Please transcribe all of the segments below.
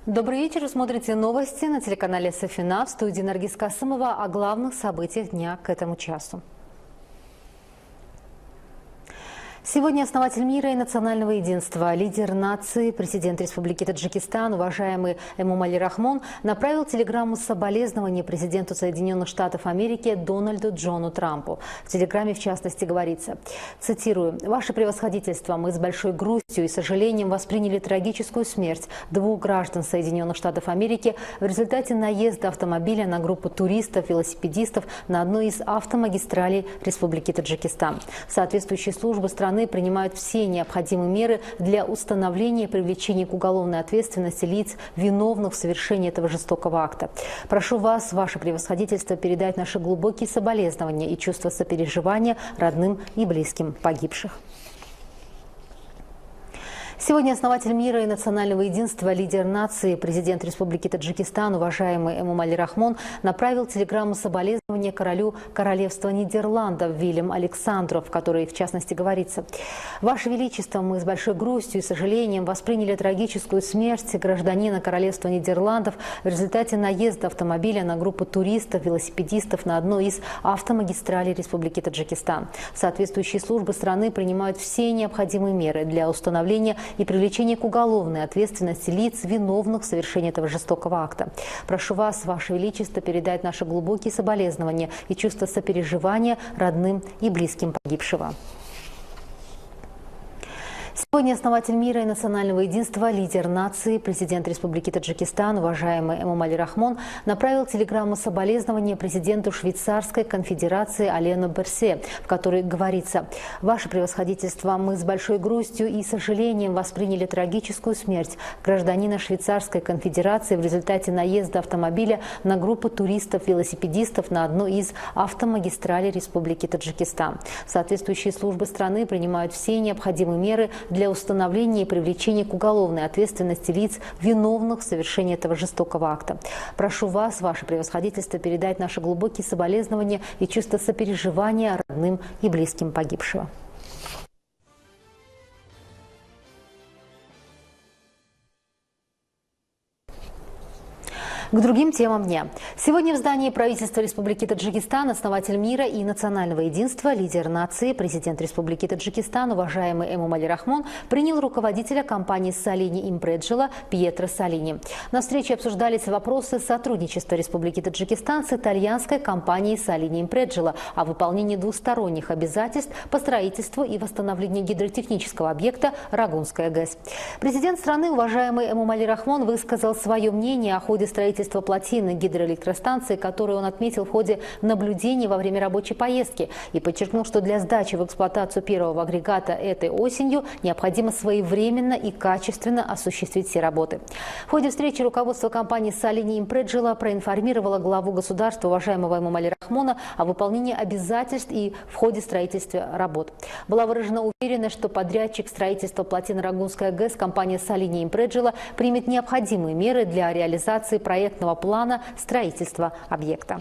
Добрый вечер. Вы смотрите новости на телеканале Софина. В студии Наргиз Касымова о главных событиях дня к этому часу. Сегодня основатель мира и национального единства, лидер нации, президент Республики Таджикистан, уважаемый Эмомали Рахмон, направил телеграмму соболезнования президенту Соединенных Штатов Америки Дональду Джону Трампу. В телеграмме, в частности, говорится, цитирую, «Ваше превосходительство, мы с большой грустью и сожалением восприняли трагическую смерть двух граждан Соединенных Штатов Америки в результате наезда автомобиля на группу туристов-велосипедистов на одной из автомагистралей Республики Таджикистан. Соответствующие службы страны принимают все необходимые меры для установления и привлечения к уголовной ответственности лиц, виновных в совершении этого жестокого акта. Прошу вас, ваше превосходительство, передать наши глубокие соболезнования и чувство сопереживания родным и близким погибших». Сегодня основатель мира и национального единства, лидер нации, президент Республики Таджикистан, уважаемый Эмомали Рахмон, направил телеграмму соболезнования королю Королевства Нидерландов Виллем Александру, в которой, в частности, говорится: «Ваше Величество, мы с большой грустью и сожалением восприняли трагическую смерть гражданина Королевства Нидерландов в результате наезда автомобиля на группу туристов-велосипедистов на одной из автомагистралей Республики Таджикистан. Соответствующие службы страны принимают все необходимые меры для установления и привлечение к уголовной ответственности лиц, виновных в совершении этого жестокого акта. Прошу вас, ваше Величество, передать наши глубокие соболезнования и чувство сопереживания родным и близким погибшего». Сегодня основатель мира и национального единства, лидер нации, президент Республики Таджикистан, уважаемый Эмомали Рахмон, направил телеграмму соболезнования президенту Швейцарской конфедерации Алену Берсе, в которой говорится: «Ваше превосходительство, мы с большой грустью и сожалением восприняли трагическую смерть гражданина Швейцарской конфедерации в результате наезда автомобиля на группу туристов-велосипедистов на одну из автомагистралей Республики Таджикистан. Соответствующие службы страны принимают все необходимые меры для установления и привлечения к уголовной ответственности лиц, виновных в совершении этого жестокого акта. Прошу вас, ваше превосходительство, передать наши глубокие соболезнования и чувство сопереживания родным и близким погибшего». К другим темам дня. Сегодня в здании правительства Республики Таджикистан основатель мира и национального единства, лидер нации, президент Республики Таджикистан, уважаемый Эмомали Рахмон, принял руководителя компании Салини Импреджила Пьетро Салини. На встрече обсуждались вопросы сотрудничества Республики Таджикистан с итальянской компанией Салини Импреджила о выполнении двусторонних обязательств по строительству и восстановлению гидротехнического объекта Рагунская ГЭС. Президент страны, уважаемый Эмомали Рахмон, высказал свое мнение о ходе строительства плотины гидроэлектростанции, которую он отметил в ходе наблюдений во время рабочей поездки, и подчеркнул, что для сдачи в эксплуатацию первого агрегата этой осенью необходимо своевременно и качественно осуществить все работы. В ходе встречи руководство компании Салини Импреджила проинформировало главу государства, уважаемого Эмомали Рахмона, о выполнении обязательств и в ходе строительства работ. Была выражена уверенность, что подрядчик строительства плотины Рагунская ГЭС, компания Салини Импреджила, примет необходимые меры для реализации проектного плана строительства объекта.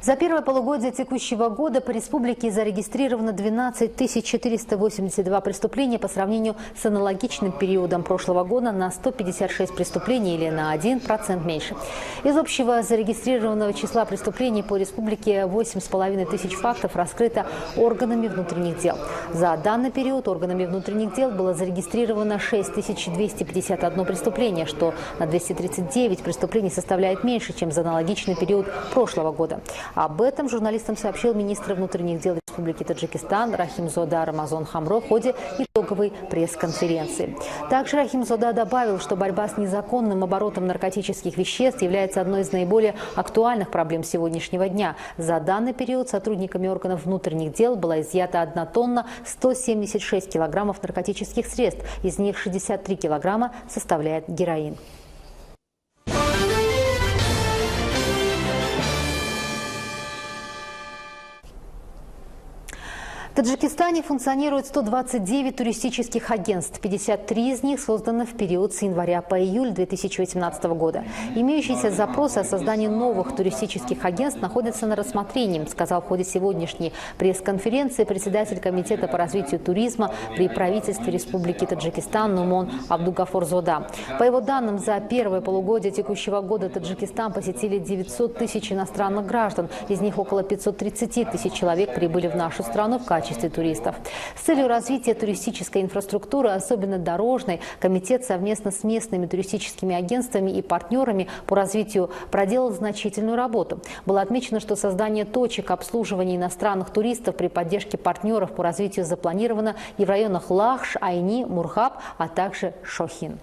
За первое полугодие текущего года по республике зарегистрировано 12 482 преступления по сравнению с аналогичным периодом прошлого года на 156 преступлений или на 1% меньше. Из общего зарегистрированного числа преступлений по республике 8,5 тысяч фактов раскрыто органами внутренних дел. За данный период органами внутренних дел было зарегистрировано 6251 преступление, что на 239 преступлений составляет меньше, чем за аналогичный период прошлого года. Об этом журналистам сообщил министр внутренних дел Республики Таджикистан Рахимзода Рамазон Хамро в ходе итоговой пресс-конференции. Также Рахимзода добавил, что борьба с незаконным оборотом наркотических веществ является одной из наиболее актуальных проблем сегодняшнего дня. За данный период сотрудниками органов внутренних дел была изъята 1 тонна 176 килограммов наркотических средств, из них 63 килограмма составляет героин. В Таджикистане функционирует 129 туристических агентств. 53 из них созданы в период с января по июль 2018 года. Имеющиеся запросы о создании новых туристических агентств находятся на рассмотрении, сказал в ходе сегодняшней пресс-конференции председатель Комитета по развитию туризма при правительстве Республики Таджикистан Нумон Абдугафорзода. По его данным, за первое полугодие текущего года Таджикистан посетили 900 тысяч иностранных граждан. Из них около 530 тысяч человек прибыли в нашу страну в качестве туристов. С целью развития туристической инфраструктуры, особенно дорожной, комитет совместно с местными туристическими агентствами и партнерами по развитию проделал значительную работу. Было отмечено, что создание точек обслуживания иностранных туристов при поддержке партнеров по развитию запланировано и в районах Лахш, Айни, Мурхаб, а также Шохин.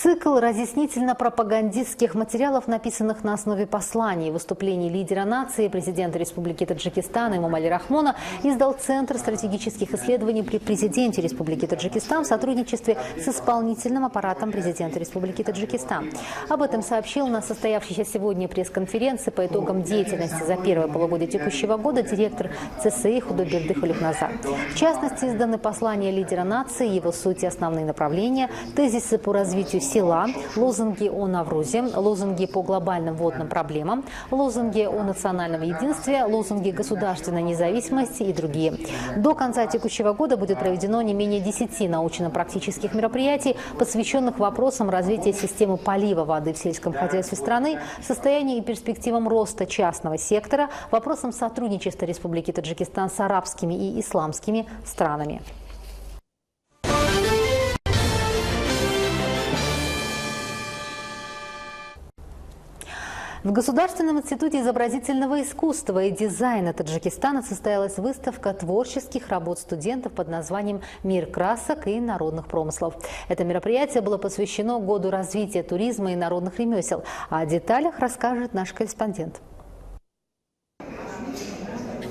Цикл разъяснительно-пропагандистских материалов, написанных на основе посланий и выступлений лидера нации, президента Республики Таджикистан Эмомали Рахмона, издал Центр стратегических исследований при президенте Республики Таджикистан в сотрудничестве с исполнительным аппаратом президента Республики Таджикистан. Об этом сообщил на состоявшейся сегодня пресс-конференции по итогам деятельности за первое полугодие текущего года директор ЦСИ Худоберды Халихназар. В частности, изданы послания лидера нации, его суть и основные направления, тезисы по развитию села, лозунги о Наврузе, лозунги по глобальным водным проблемам, лозунги о национальном единстве, лозунги государственной независимости и другие. До конца текущего года будет проведено не менее 10 научно-практических мероприятий, посвященных вопросам развития системы полива воды в сельском хозяйстве страны, состоянию и перспективам роста частного сектора, вопросам сотрудничества Республики Таджикистан с арабскими и исламскими странами. В Государственном институте изобразительного искусства и дизайна Таджикистана состоялась выставка творческих работ студентов под названием «Мир красок и народных промыслов». Это мероприятие было посвящено году развития туризма и народных ремесел. О деталях расскажет наш корреспондент.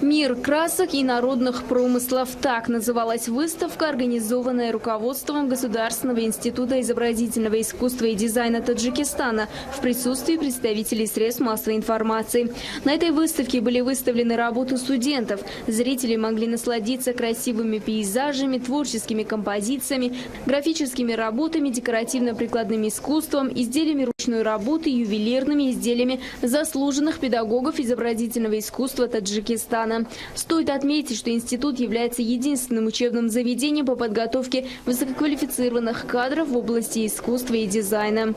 «Мир красок и народных промыслов» – так называлась выставка, организованная руководством Государственного института изобразительного искусства и дизайна Таджикистана в присутствии представителей средств массовой информации. На этой выставке были выставлены работы студентов. Зрители могли насладиться красивыми пейзажами, творческими композициями, графическими работами, декоративно-прикладным искусством, изделиями ручной работы, ювелирными изделиями заслуженных педагогов изобразительного искусства Таджикистана. Стоит отметить, что институт является единственным учебным заведением по подготовке высококвалифицированных кадров в области искусства и дизайна.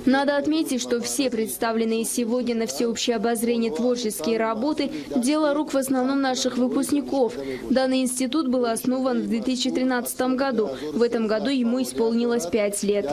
Надо отметить, что все представленные сегодня на всеобщее обозрение творческие работы – дело рук в основном наших выпускников. Данный институт был основан в 2013 году. В этом году ему исполнилось 5 лет.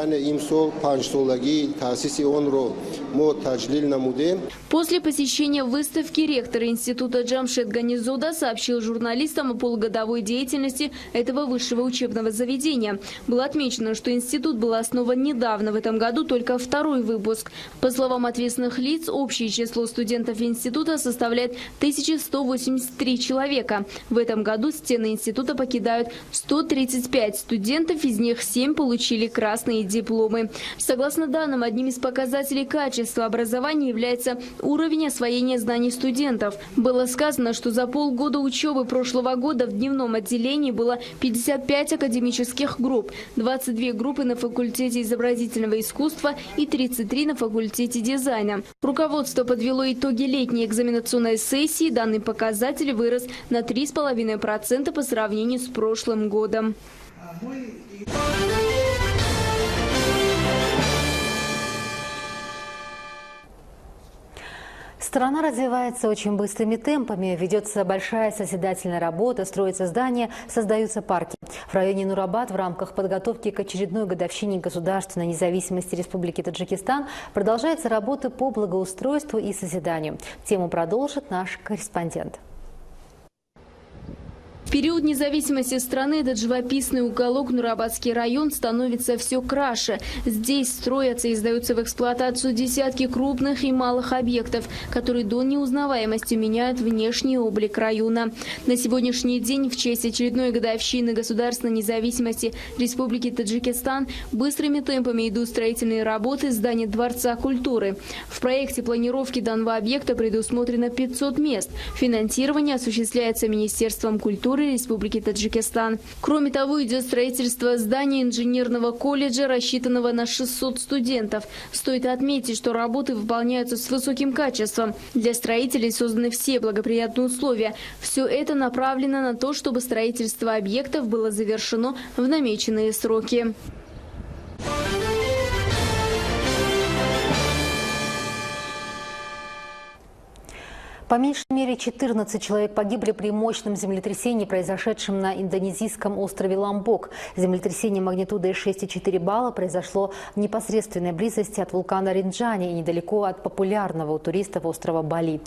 После посещения выставки ректор института Джамшед Ганизода сообщил журналистам о полугодовой деятельности этого высшего учебного заведения. Было отмечено, что институт был основан недавно, в этом году только 2-й выпуск. По словам ответственных лиц, общее число студентов института составляет 1183 человека. В этом году стены института покидают 135 студентов, из них 7 получили красные дипломы. Согласно данным, одним из показателей качества образования является уровень освоения знаний студентов. Было сказано, что за полгода учебы прошлого года в дневном отделении было 55 академических групп, 22 группы на факультете изобразительного искусства и 33 на факультете дизайна. Руководство подвело итоги летней экзаменационной сессии. Данный показатель вырос на 3,5% по сравнению с прошлым годом. Страна развивается очень быстрыми темпами, ведется большая созидательная работа, строятся здания, создаются парки. В районе Нурабад в рамках подготовки к очередной годовщине государственной независимости Республики Таджикистан продолжается работа по благоустройству и созиданию. Тему продолжит наш корреспондент. период независимости страны этот живописный уголок Нурабадский район становится все краше. Здесь строятся и сдаются в эксплуатацию десятки крупных и малых объектов, которые до неузнаваемости меняют внешний облик района. На сегодняшний день в честь очередной годовщины государственной независимости Республики Таджикистан быстрыми темпами идут строительные работы здания Дворца культуры. В проекте планировки данного объекта предусмотрено 500 мест. Финансирование осуществляется Министерством культуры Республики Таджикистан. Кроме того, идет строительство здания инженерного колледжа, рассчитанного на 600 студентов. Стоит отметить, что работы выполняются с высоким качеством. Для строителей созданы все благоприятные условия. Все это направлено на то, чтобы строительство объектов было завершено в намеченные сроки. По меньшей мере 14 человек погибли при мощном землетрясении, произошедшем на индонезийском острове Ломбок. Землетрясение магнитудой 6,4 балла произошло в непосредственной близости от вулкана Ринджани и недалеко от популярного у туристов острова Бали.